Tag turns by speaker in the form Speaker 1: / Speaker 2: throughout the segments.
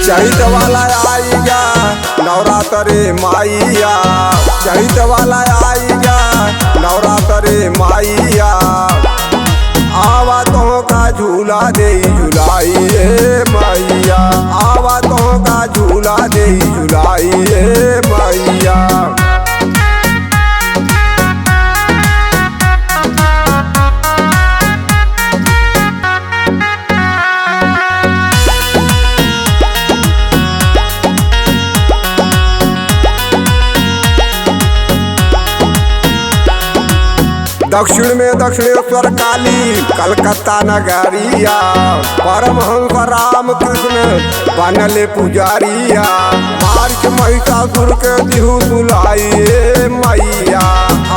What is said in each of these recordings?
Speaker 1: चैत वाला आईगा नवरात्रे माइया, चैत वाला आईगा नवरात्रे माइया। आवा तो का झूला दे झुलाई मैया, आवा तो का झूला दे झुलाई मैया। दक्षिण में दक्षिणेश्वर काली कलकत्ता नगरिया, परमहंस राम कृष्ण बनले पुजारिया। मार्च महिषासुर के दिहु दुलाई मैया,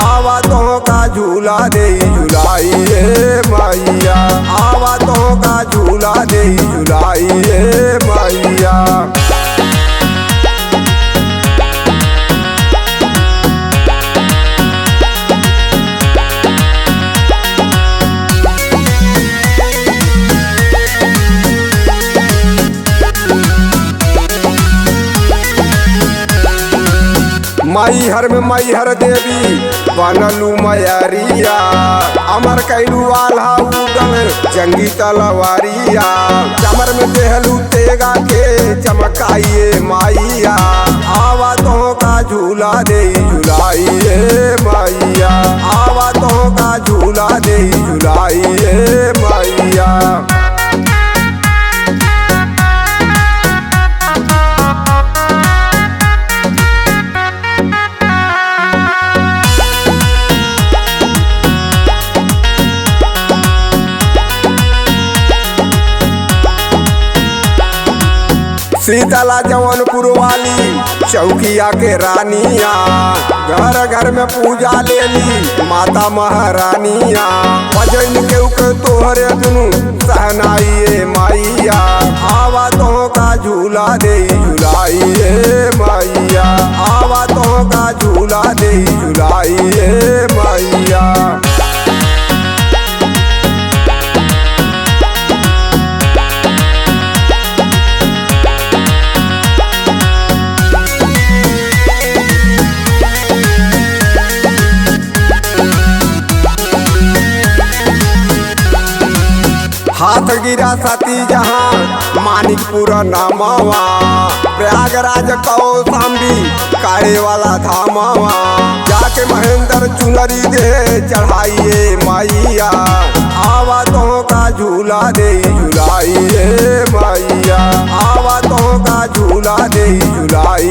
Speaker 1: आवा तो का झूला दे झुलाई मैया, आवा तो का झूला दे झुलाई मैया। मैहर में मैहर देवी बनलू मैरिया, अमर कैलू आल्हा उगल जंगी तलवारिया। चमर में देहलू तेगा के चमकाइए माइया, आवा तो का झूला दे झुलाई मैया, आवा तो का झूला दे झुलाई मैया। शीतला जौनपुर वाली चौकिया के रानिया, घर घर में पूजा लेली माता महारानिया। भजन के तोहरे दुनू सहनाइए माइया, आवा तो का झूला दे झुलाई मैया, आवा तो का झूला दे झुलाई मैया। हाथ गिरा सती जहाँ मानिकपुर नामवा, प्रयागराज कौशाम्बी काड़े वाला धामवा। जाके महेंद्र चुनरी दे चढ़ाइए मैया, आवा तो का झूला दे झुलाई मैया, आवा तो का झूला दे झुलाई